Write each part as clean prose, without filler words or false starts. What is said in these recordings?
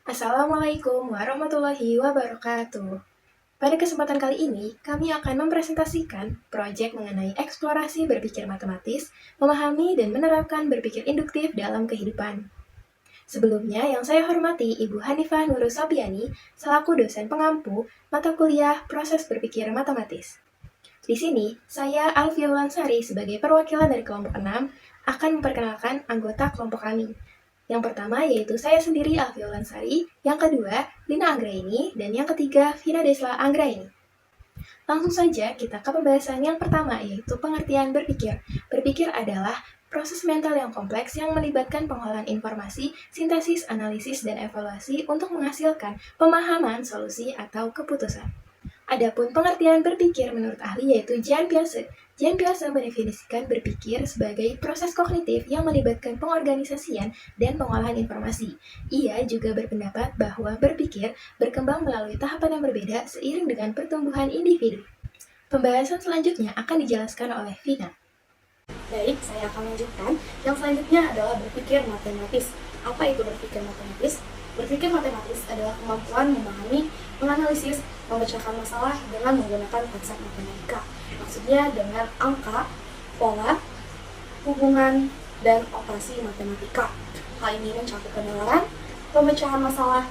Assalamualaikum warahmatullahi wabarakatuh. Pada kesempatan kali ini, kami akan mempresentasikan proyek mengenai eksplorasi berpikir matematis, memahami dan menerapkan berpikir induktif dalam kehidupan. Sebelumnya, yang saya hormati Ibu Hanifah Nurul Sapiani, selaku dosen pengampu mata kuliah proses berpikir matematis. Di sini, saya Alfia Wulansari sebagai perwakilan dari kelompok 6 akan memperkenalkan anggota kelompok kami. Yang pertama yaitu saya sendiri Alfia Wulansari, yang kedua Lina Anggraini, dan yang ketiga Vina Desla Anggraini. Langsung saja kita ke pembahasan yang pertama yaitu pengertian berpikir. Berpikir adalah proses mental yang kompleks yang melibatkan pengolahan informasi, sintesis, analisis, dan evaluasi untuk menghasilkan pemahaman, solusi, atau keputusan. Adapun pengertian berpikir menurut ahli yaitu Jean Piaget. Jean Piaget mendefinisikan berpikir sebagai proses kognitif yang melibatkan pengorganisasian dan pengolahan informasi. Ia juga berpendapat bahwa berpikir berkembang melalui tahapan yang berbeda seiring dengan pertumbuhan individu. Pembahasan selanjutnya akan dijelaskan oleh Vina. Baik, saya akan lanjutkan. Yang selanjutnya adalah berpikir matematis. Apa itu berpikir matematis? Berpikir matematis adalah kemampuan memahami, menganalisis, memecahkan masalah dengan menggunakan konsep matematika. Maksudnya dengan angka, pola, hubungan, dan operasi matematika. Hal ini mencakup penalaran, pemecahan masalah,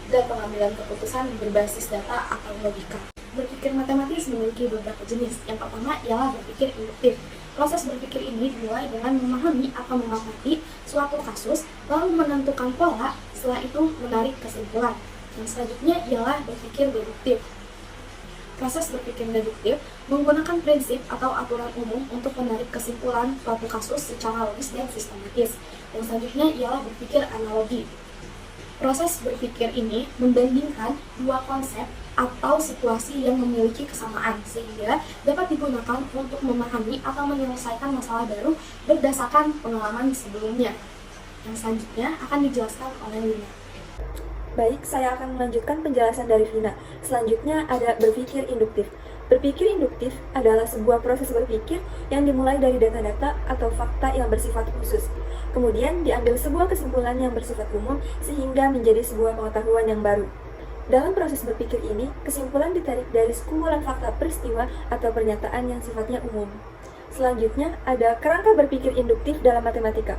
dan pengambilan keputusan berbasis data atau logika. Berpikir matematis memiliki beberapa jenis. Yang pertama ialah berpikir induktif. Proses berpikir ini dimulai dengan memahami atau mengamati suatu kasus, lalu menentukan pola, setelah itu menarik kesimpulan. Yang selanjutnya ialah berpikir deduktif. Proses berpikir deduktif menggunakan prinsip atau aturan umum untuk menarik kesimpulan suatu kasus secara logis dan sistematis. Yang selanjutnya ialah berpikir analogi. Proses berpikir ini membandingkan dua konsep atau situasi yang memiliki kesamaan sehingga dapat digunakan untuk memahami atau menyelesaikan masalah baru berdasarkan pengalaman sebelumnya. Yang selanjutnya akan dijelaskan oleh Lina. Baik, saya akan melanjutkan penjelasan dari Vina. Selanjutnya ada berpikir induktif. Berpikir induktif adalah sebuah proses berpikir yang dimulai dari data-data atau fakta yang bersifat khusus. Kemudian diambil sebuah kesimpulan yang bersifat umum sehingga menjadi sebuah pengetahuan yang baru. Dalam proses berpikir ini, kesimpulan ditarik dari sekumpulan fakta peristiwa atau pernyataan yang sifatnya umum. Selanjutnya ada kerangka berpikir induktif dalam matematika.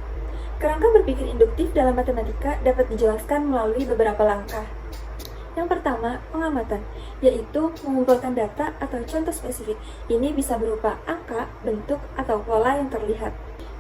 Kerangka berpikir induktif dalam matematika dapat dijelaskan melalui beberapa langkah. Yang pertama, pengamatan, yaitu mengumpulkan data atau contoh spesifik. Ini bisa berupa angka, bentuk, atau pola yang terlihat.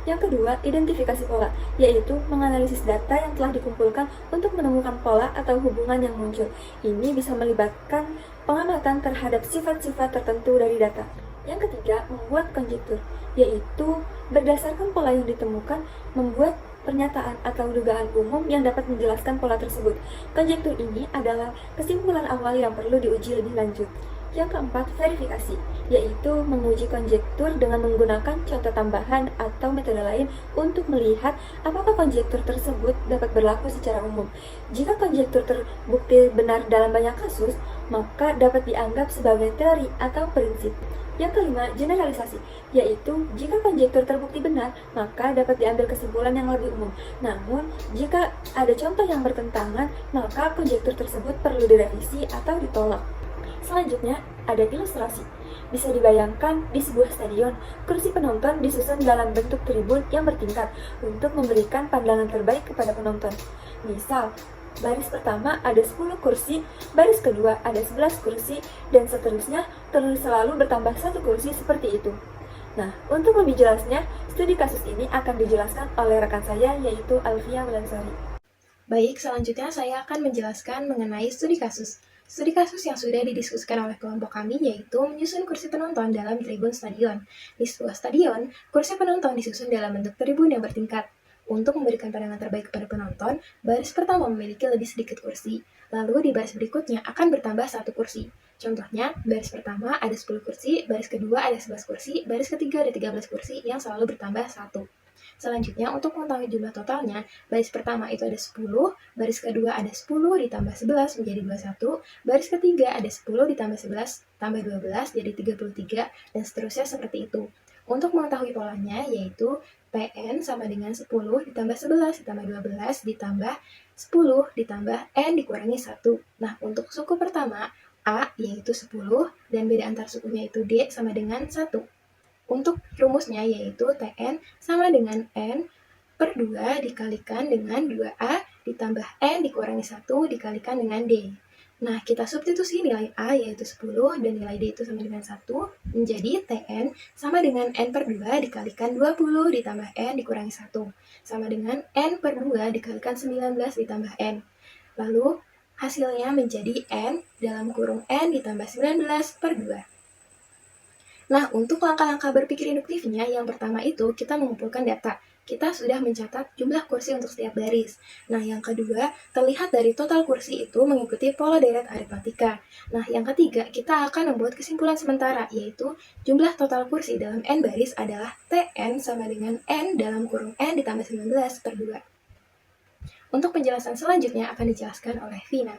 Yang kedua, identifikasi pola, yaitu menganalisis data yang telah dikumpulkan untuk menemukan pola atau hubungan yang muncul. Ini bisa melibatkan pengamatan terhadap sifat-sifat tertentu dari data. Yang ketiga, membuat konjektur, yaitu berdasarkan pola yang ditemukan, membuat pernyataan atau dugaan umum yang dapat menjelaskan pola tersebut. Konjektur ini adalah kesimpulan awal yang perlu diuji lebih lanjut. Yang keempat, verifikasi, yaitu menguji konjektur dengan menggunakan contoh tambahan atau metode lain untuk melihat apakah konjektur tersebut dapat berlaku secara umum. Jika konjektur terbukti benar dalam banyak kasus, maka dapat dianggap sebagai teori atau prinsip. Yang kelima, generalisasi, yaitu jika konjektur terbukti benar, maka dapat diambil kesimpulan yang lebih umum. Namun, jika ada contoh yang bertentangan, maka konjektur tersebut perlu direvisi atau ditolak. Selanjutnya, ada ilustrasi. Bisa dibayangkan di sebuah stadion, kursi penonton disusun dalam bentuk tribun yang bertingkat untuk memberikan pandangan terbaik kepada penonton. Misal, baris pertama ada 10 kursi, baris kedua ada 11 kursi, dan seterusnya terus selalu bertambah 1 kursi seperti itu. Nah, untuk lebih jelasnya, studi kasus ini akan dijelaskan oleh rekan saya yaitu Alfia Wulansari. Baik, selanjutnya saya akan menjelaskan mengenai studi kasus. Studi kasus yang sudah didiskusikan oleh kelompok kami yaitu menyusun kursi penonton dalam tribun stadion. Di sebuah stadion, kursi penonton disusun dalam bentuk tribun yang bertingkat. Untuk memberikan pandangan terbaik kepada penonton, baris pertama memiliki lebih sedikit kursi, lalu di baris berikutnya akan bertambah 1 kursi. Contohnya, baris pertama ada 10 kursi, baris kedua ada 11 kursi, baris ketiga ada 13 kursi yang selalu bertambah 1. Selanjutnya, untuk mengetahui jumlah totalnya, baris pertama itu ada 10, baris kedua ada 10 ditambah 11 menjadi 21, baris ketiga ada 10 ditambah 11 tambah 12 jadi 33, dan seterusnya seperti itu. Untuk mengetahui polanya, yaitu Pn sama dengan 10 ditambah 11 ditambah 12 ditambah 10 ditambah N dikurangi 1. Nah, untuk suku pertama, A yaitu 10, dan beda antar sukunya itu D sama dengan 1. Untuk rumusnya yaitu Tn sama dengan N per 2 dikalikan dengan 2A ditambah N dikurangi 1 dikalikan dengan D. Nah, kita substitusi nilai A yaitu 10 dan nilai D itu sama dengan 1 menjadi Tn sama dengan N per 2 dikalikan 20 ditambah N dikurangi 1 sama dengan N per 2 dikalikan 19 ditambah N. Lalu hasilnya menjadi N dalam kurung N ditambah 19 per 2. Nah, untuk langkah-langkah berpikir induktifnya, yang pertama itu kita mengumpulkan data. Kita sudah mencatat jumlah kursi untuk setiap baris. Nah, yang kedua, terlihat dari total kursi itu mengikuti pola deret aritmatika. Nah, yang ketiga, kita akan membuat kesimpulan sementara, yaitu jumlah total kursi dalam N baris adalah Tn sama dengan N dalam kurung N ditambah 19 per 2. Untuk penjelasan selanjutnya akan dijelaskan oleh Vina.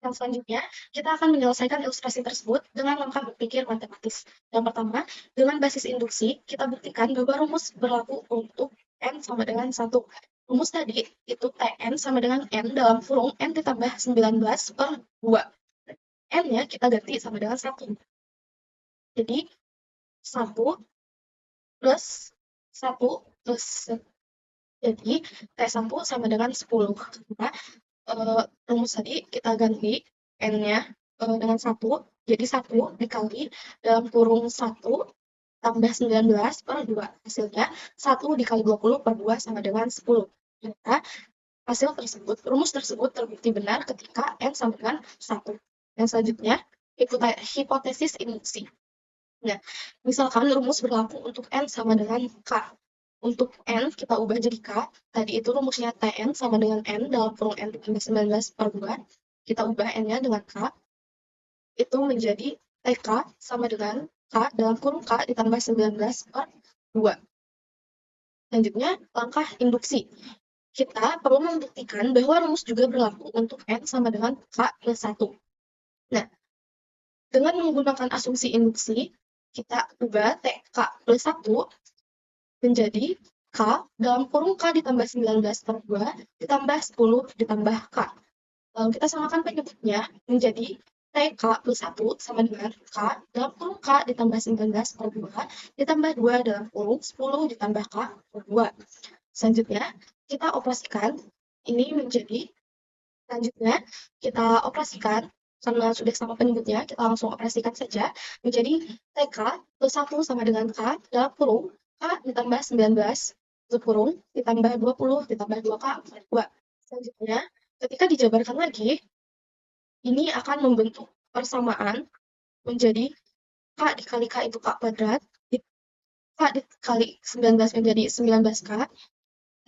Yang selanjutnya, kita akan menyelesaikan ilustrasi tersebut dengan langkah berpikir matematis. Yang pertama, dengan basis induksi, kita buktikan bahwa rumus berlaku untuk N sama dengan 1. Rumus tadi itu Tn sama dengan N dalam kurung N ditambah 19 per 2. N-nya kita ganti sama dengan 1. Jadi, 1 plus 1 plus. Jadi, T1 sama dengan 10. Karena rumus tadi kita ganti N-nya dengan 1, jadi 1 dikali dalam kurung 1 tambah 19 per 2. Hasilnya 1 dikali 20 per 2 sama dengan 10. Maka hasil tersebut, rumus tersebut terbukti benar ketika N sama dengan 1. Yang selanjutnya, hipotesis induksi. Nah, misalkan rumus berlaku untuk N sama dengan K. Untuk N, kita ubah jadi K. Tadi itu rumusnya Tn sama dengan N dalam kurung N ditambah 19 per 2. Kita ubah N-nya dengan K. Itu menjadi TK sama dengan K dalam kurung K ditambah 19 per 2. Selanjutnya, langkah induksi. Kita perlu membuktikan bahwa rumus juga berlaku untuk N sama dengan K plus 1. Nah, dengan menggunakan asumsi induksi, kita ubah TK plus 1 menjadi K dalam kurung K ditambah 19 per 2 ditambah 10 ditambah K. Lalu kita samakan penyebutnya menjadi TK plus 1 sama dengan K dalam kurung K ditambah 19 per 2 ditambah 2 dalam kurung 10 ditambah K per 2. Selanjutnya, kita operasikan ini menjadi, karena sudah sama penyebutnya, kita langsung operasikan saja menjadi TK plus 1 sama dengan K dalam kurung K ditambah 19 kurung ditambah 20 ditambah 2K per 2. Selanjutnya, ketika dijabarkan lagi, ini akan membentuk persamaan menjadi K dikali K itu K kuadrat, K dikali 19 menjadi 19K,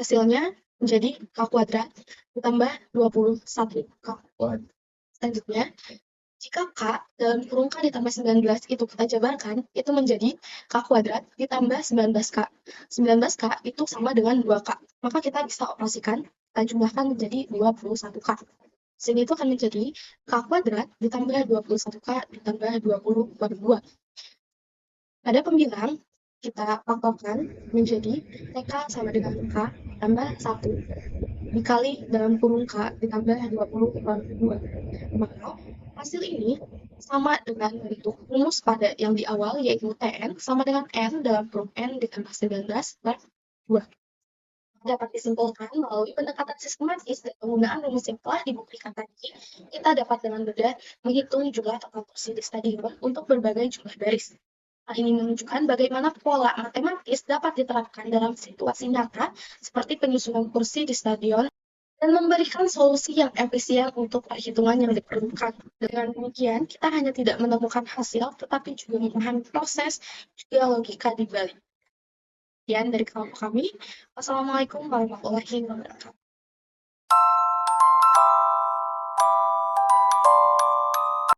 hasilnya menjadi K kuadrat ditambah 21 K kuadrat. Selanjutnya, jika K dalam kurung K ditambah 19 itu kita jabarkan, itu menjadi K kuadrat ditambah 19K. 19K itu sama dengan 2K. Maka kita bisa operasikan, kita jumlahkan menjadi 21K. Sehingga itu akan menjadi K kuadrat ditambah 21K ditambah 20 per 2. Pada pembilang, kita faktorkan menjadi TK sama dengan K tambah 1 dikali dalam kurung K ditambah 20 per 2. Maka hasil ini sama dengan bentuk rumus pada yang di awal, yaitu Tn sama dengan N dalam kurung N ditambah 19 per 2. Dapat disimpulkan melalui pendekatan sistematis dan penggunaan rumus yang telah dibuktikan tadi, kita dapat dengan mudah menghitung jumlah total kursi di stadion untuk berbagai jumlah baris. Hal ini menunjukkan bagaimana pola matematis dapat diterapkan dalam situasi nyata seperti penyusunan kursi di stadion dan memberikan solusi yang efisien untuk perhitungan yang diperlukan. Dengan demikian, kita hanya tidak menemukan hasil, tetapi juga memahami proses juga logika di balik. Sekian dari kelompok kami. Wassalamualaikum warahmatullahi wabarakatuh.